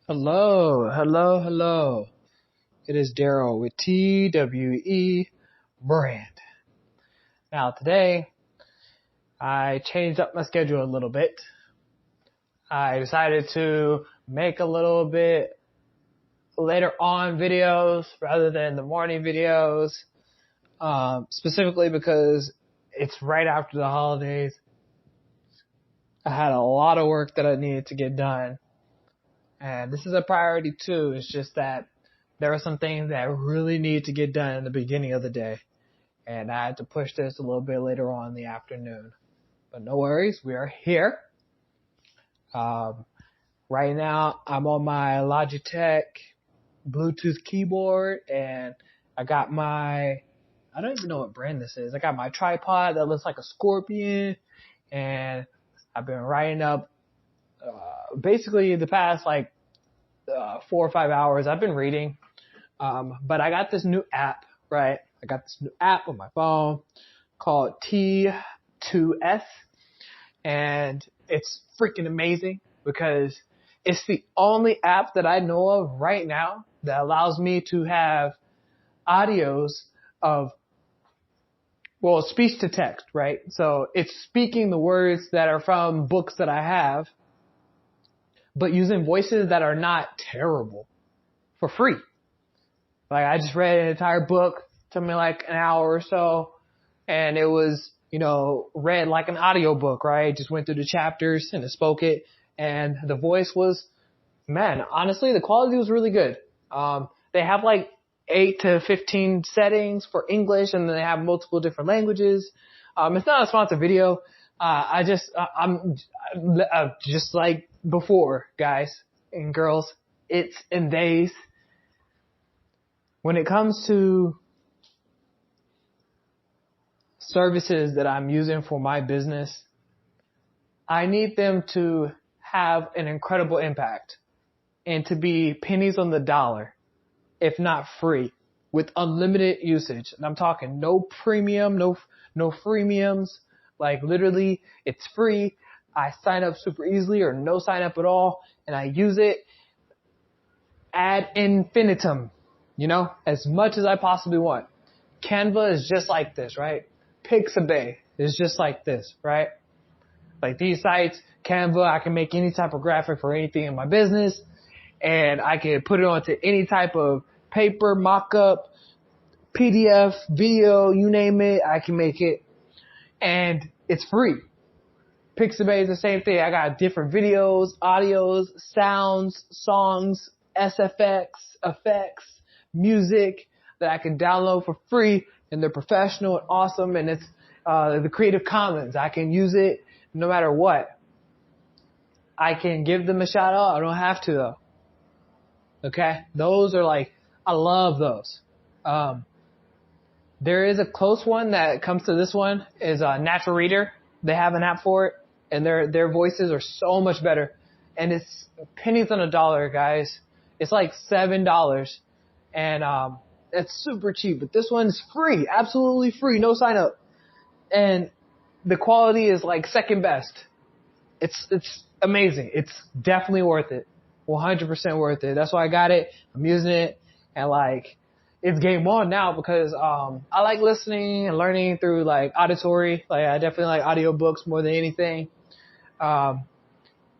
Hello, hello, hello. It is Darrell with TWE brand. Now today, I changed up my schedule a little bit. I decided to make a little bit later on videos rather than the morning videos, specifically because it's right after the holidays. I had a lot of work that I needed to get done. And this is a priority too. It's just that there are some things that really need to get done in the beginning of the day. And I had to push this a little bit later on in the afternoon. But no worries, we are here. Right now, I'm on my Logitech Bluetooth keyboard, and I got I don't even know what brand this is. I got my tripod that looks like a scorpion, and I've been writing up, basically the past 4 or 5 hours I've been reading. But I got this new app, right? I got this new app on my phone called TWE, and it's freaking amazing because it's the only app that I know of right now that allows me to have audios of, speech to text, right? So it's speaking the words that are from books that I have, but using voices that are not terrible for free. Like, I just read an entire book, took me like an hour or so, and it was, read like an audio book, right? Just went through the chapters and it spoke it, and the voice was, man, honestly, the quality was really good. They have like 8 to 15 settings for English, and then they have multiple different languages. It's not a sponsored video. I'm just like before, guys and girls, it's and theys. When it comes to services that I'm using for my business, I need them to have an incredible impact and to be pennies on the dollar, if not free, with unlimited usage. And I'm talking no premium, no freemiums. Like, literally, it's free. I sign up super easily or no sign up at all, and I use it ad infinitum. As much as I possibly want. Canva is just like this, right? Pixabay is just like this, right? Like these sites, Canva, I can make any type of graphic for anything in my business, and I can put it onto any type of paper, mock-up, PDF, video, you name it, I can make it, and it's free. Pixabay is the same thing. I got different videos, audios, sounds, songs, SFX, effects, music that I can download for free, and they're professional and awesome, and it's the Creative Commons. I can use it no matter what. I can give them a shout out. I don't have to though. Okay? Those are I love those. There is a close one that comes to this one is Natural Reader. They have an app for it, and their voices are so much better. And it's pennies on a dollar, guys. It's like $7. And it's super cheap, but this one's free, absolutely free, no sign up, and the quality is like second best. It's amazing. It's definitely worth it, 100% worth it. That's why I got it. I'm using it, and it's game on now because I like listening and learning through auditory. I definitely like audiobooks more than anything.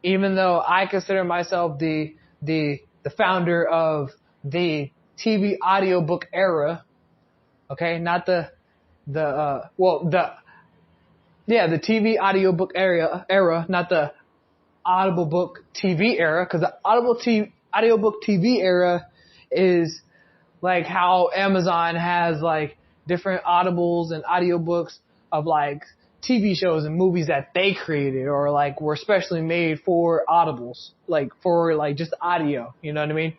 Even though I consider myself the founder of the TV audiobook era, okay, not the TV audiobook era, not the Audible book TV era, because the audiobook TV era is like how Amazon has different audibles and audiobooks of TV shows and movies that they created or were specially made for audibles, for just audio, you know what I mean?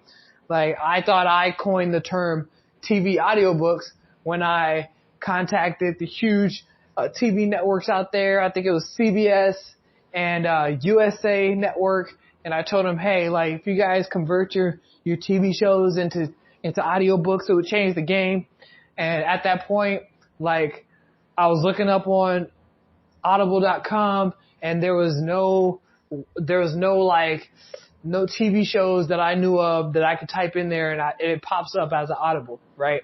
I thought I coined the term TV audiobooks when I contacted the huge TV networks out there. I think it was CBS and USA Network, and I told them, hey, if you guys convert your TV shows into audiobooks, it would change the game. And at that point, I was looking up on audible.com, and there was no no TV shows that I knew of that I could type in there and it pops up as an Audible, right?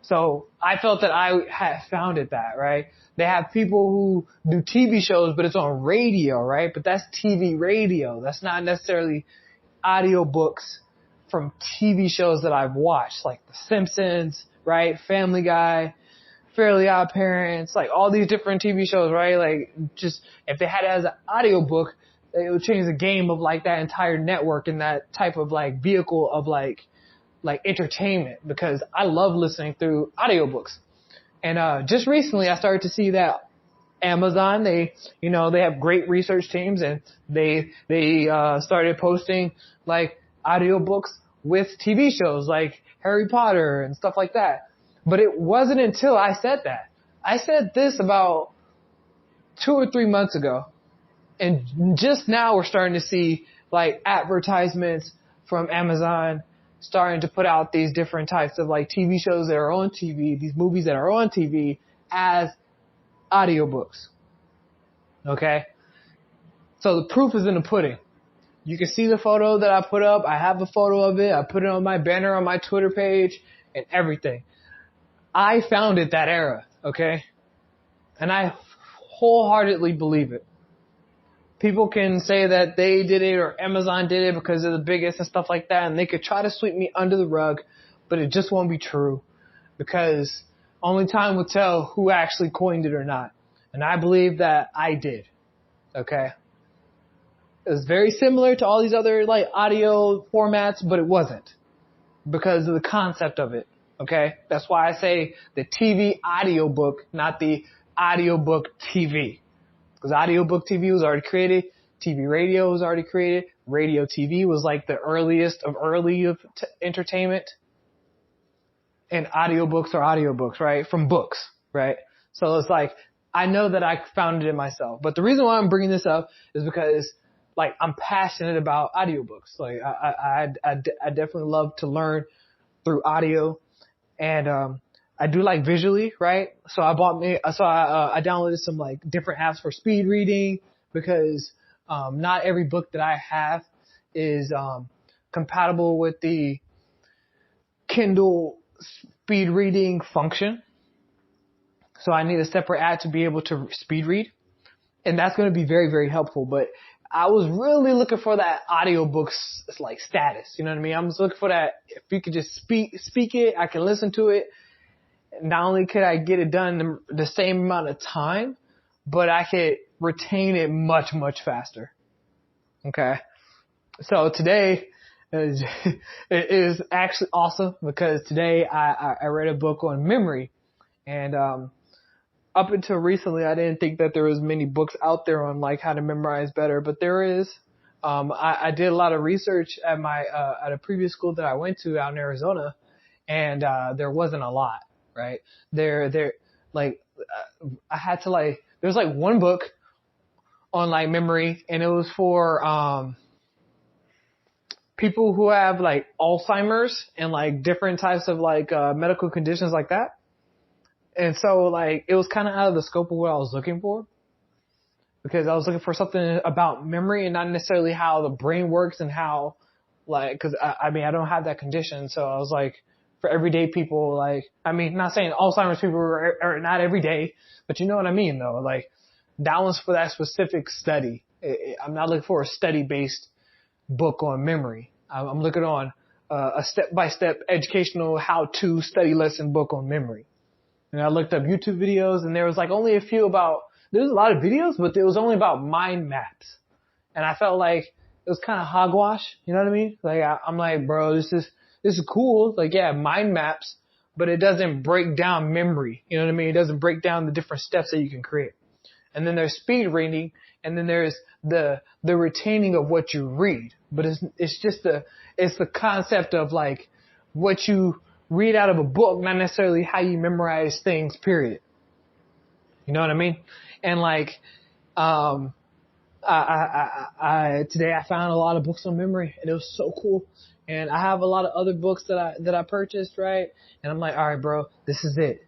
So I felt that I had founded that, right? They have people who do TV shows, but it's on radio, right? But that's TV radio. That's not necessarily audiobooks from TV shows that I've watched, like The Simpsons, right? Family Guy, Fairly Odd Parents, like all these different TV shows, right? Like just if they had it as an audiobook, it would change the game of like that entire network and that type of like vehicle of like entertainment, because I love listening through audiobooks. And just recently I started to see that Amazon, they have great research teams, and they started posting like audiobooks with TV shows like Harry Potter and stuff like that. But it wasn't until I said that. I said this about 2 or 3 months ago. And just now we're starting to see like advertisements from Amazon starting to put out these different types of like TV shows that are on TV, these movies that are on TV as audiobooks. Okay? So the proof is in the pudding. You can see the photo that I put up. I have a photo of it. I put it on my banner on my Twitter page and everything. I founded that era, okay? And I wholeheartedly believe it. People can say that they did it or Amazon did it because they're the biggest and stuff like that, and they could try to sweep me under the rug, but it just won't be true, because only time will tell who actually coined it or not. And I believe that I did, okay? It was very similar to all these other like audio formats, but it wasn't, because of the concept of it, okay? That's why I say the TV audiobook, not the audiobook TV. Because audiobook TV was already created, TV radio was already created, radio TV was like the earliest of early of entertainment, and audiobooks are audiobooks, right? From books, right? So it's like, I know that I founded it myself. But the reason why I'm bringing this up is because like I'm passionate about audiobooks. Like I definitely love to learn through audio, and I do like visually, right? So I downloaded some like different apps for speed reading, because not every book that I have is compatible with the Kindle speed reading function. So I need a separate app to be able to speed read, and that's going to be very, very helpful. But I was really looking for that audiobooks like status. You know what I mean? I'm just looking for that. If you could just speak it, I can listen to it. Not only could I get it done in the same amount of time, but I could retain it much, much faster. Okay. So today it is actually awesome, because today I read a book on memory, and up until recently I didn't think that there was many books out there on like how to memorize better, but there is. I did a lot of research at at a previous school that I went to out in Arizona, and there wasn't a lot. Right? I had to like, there's like one book on like memory, and it was for, people who have like Alzheimer's and like different types of like, medical conditions like that. And so like, it was kind of out of the scope of what I was looking for, because I was looking for something about memory and not necessarily how the brain works and how like, cause I don't have that condition. So I was like, for everyday people, like, not saying Alzheimer's people are not every day, but you know what I mean, though. Like, that one's for that specific study. I'm not looking for a study-based book on memory. I'm looking on a step-by-step educational how-to study lesson book on memory. And I looked up YouTube videos, and there was like only a few there's a lot of videos, but it was only about mind maps. And I felt like it was kind of hogwash, you know what I mean? Like, I'm like, bro, this is cool. Like, yeah, mind maps, but it doesn't break down memory. You know what I mean? It doesn't break down the different steps that you can create. And then there's speed reading, and then there's the retaining of what you read. But it's just the concept of like what you read out of a book, not necessarily how you memorize things, period. You know what I mean? And like, today I found a lot of books on memory, and it was so cool. And I have a lot of other books that I purchased, right? And I'm like, all right, bro, this is it.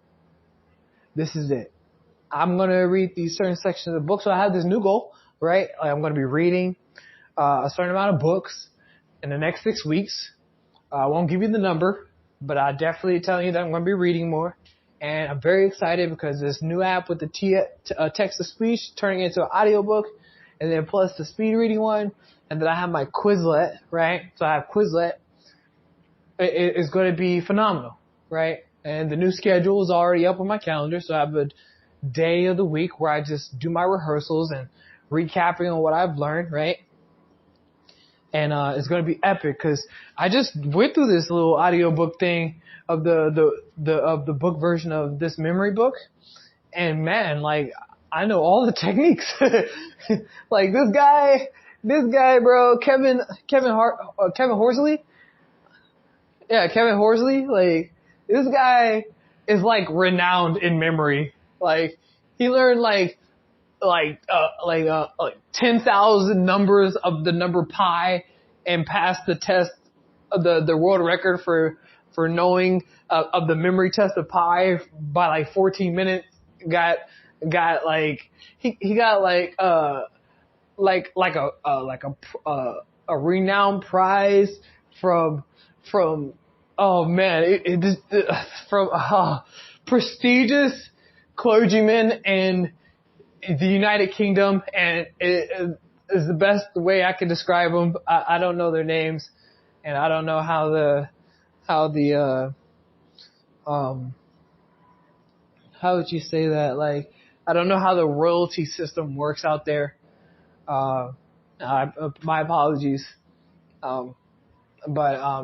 This is it. I'm going to read these certain sections of the book. So I have this new goal, right? Like, I'm going to be reading a certain amount of books in the next 6 weeks. I won't give you the number, but I definitely tell you that I'm going to be reading more. And I'm very excited because this new app with the text-to-speech turning into an audiobook, and then plus the speed reading one, and then I have my Quizlet, right? So I have Quizlet. It is going to be phenomenal, right? And the new schedule is already up on my calendar, so I have a day of the week where I just do my rehearsals and recapping on what I've learned, right? And it's going to be epic because I just went through this little audiobook thing of the book version of this memory book, and man, like I know all the techniques. Like this guy, bro, Kevin Horsley. Yeah, Kevin Horsley. Like this guy is like renowned in memory. Like he learned like 10,000 numbers of the number pi and passed the test of the world record for knowing of the memory test of pi by like 14 minutes. Got like he got a renowned prize from oh man from prestigious clergymen in the United Kingdom, and it is the best way I can describe them. I don't know their names, and I don't know how would you say that? Like, I don't know how the royalty system works out there. My apologies. But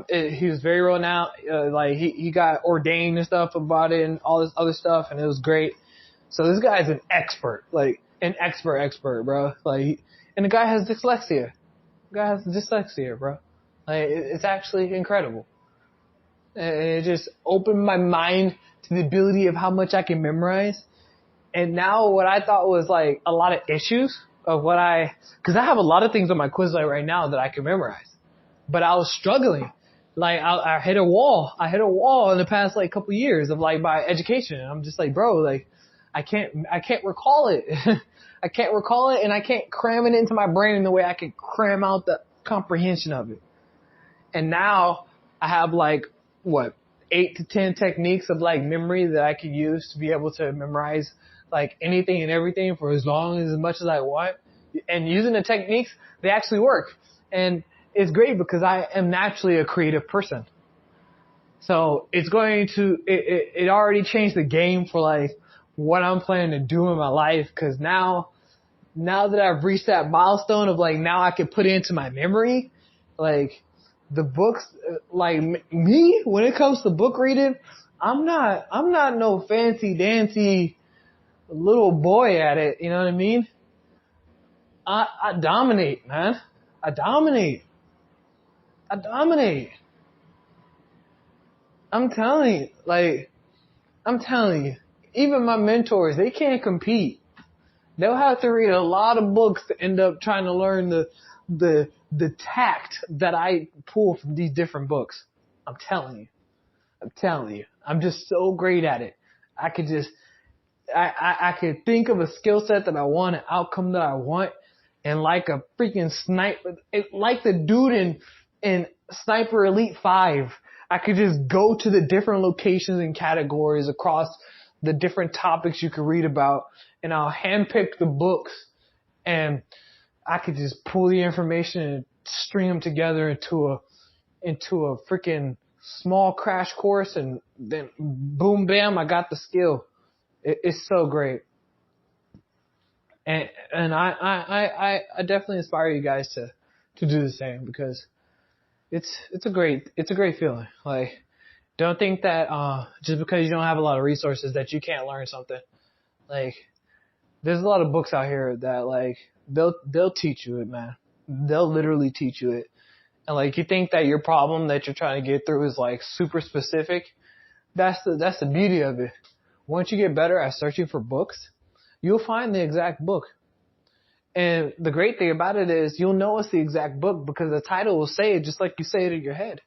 he was very renowned. Like he got ordained and stuff about it and all this other stuff, and it was great. So this guy's an expert, like an expert, bro. Like, and the guy has dyslexia. Bro. Like, it's actually incredible. And it just opened my mind to the ability of how much I can memorize. And now what I thought was like a lot of issues of cause I have a lot of things on my Quizlet right now that I can memorize, but I was struggling. Like I hit a wall in the past like couple years of like my education. And I'm just like, bro, like I can't recall it. I can't recall it, and I can't cram it into my brain in the way I can cram out the comprehension of it. And now I have like 8 to 10 techniques of like memory that I can use to be able to memorize like anything and everything for as much as I want. And using the techniques, they actually work. And it's great because I am naturally a creative person. So it's going to, it already changed the game for like what I'm planning to do in my life. Cause now that I've reached that milestone of like, now I can put it into my memory, like the books, like me, when it comes to book reading, I'm not no fancy dancy little boy at it. You know what I mean? I dominate, man. I dominate. I'm telling you, even my mentors, they can't compete. They'll have to read a lot of books to end up trying to learn the tact that I pull from these different books. I'm telling you. I'm just so great at it. I could think of a skill set that I want, an outcome that I want, and like a freaking sniper, like the dude in Sniper Elite 5, I could just go to the different locations and categories across the different topics you could read about, and I'll handpick the books, and I could just pull the information and string them together into a freaking small crash course, and then boom, bam, I got the skill. It's so great. And I definitely inspire you guys to do the same, because it's a great feeling. Like, don't think that just because you don't have a lot of resources that you can't learn something. Like, there's a lot of books out here that like they'll teach you it, man. They'll literally teach you it. And like, you think that your problem that you're trying to get through is like super specific. That's the beauty of it. Once you get better at searching for books, you'll find the exact book. And the great thing about it is you'll know it's the exact book because the title will say it just like you say it in your head.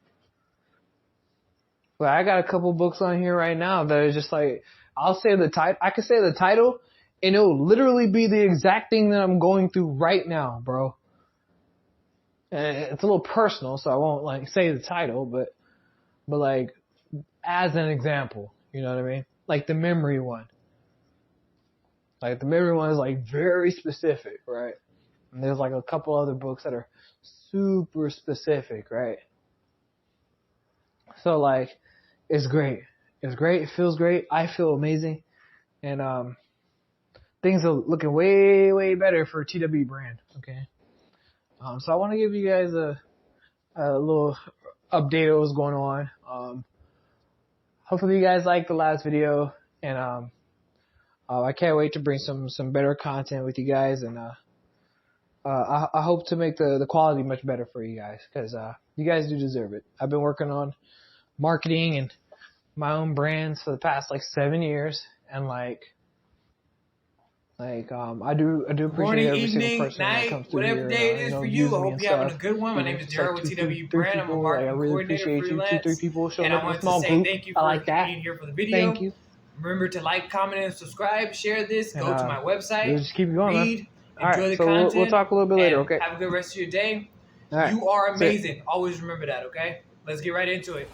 But I got a couple books on here right now that are just like, I'll say the title, I can say the title, and it'll literally be the exact thing that I'm going through right now, bro. And it's a little personal, so I won't like say the title, but like as an example, you know what I mean? Like the memory one. Like the memory one is like very specific, right? And there's like a couple other books that are super specific, right? So like, it's great. It's great. It feels great. I feel amazing. And things are looking way, way better for TWE brand. Okay. So I want to give you guys a little update of what's going on. Hopefully you guys liked the last video, and I can't wait to bring some better content with you guys, and I hope to make the quality much better for you guys, because you guys do deserve it. I've been working on marketing and my own brands for the past like 7 years, and I do appreciate Morning, every evening, single person that night, comes through whatever here, day it is for you. I hope you're having a good one. My name is Darrell with TWE Brand. I'm a marketing I really coordinator, appreciate you. 2, 3 freelance, people showing and I up in a wanted to small say group. thank you I for like that. being here for the video. Thank you. Remember to like, comment, and subscribe. Share this. Go to my website. We'll just keep it going, read. man. Enjoy the so content. we'll talk a little bit later, okay? Have a good rest of your day. All right. You are amazing. Always remember that, okay? Let's get right into it.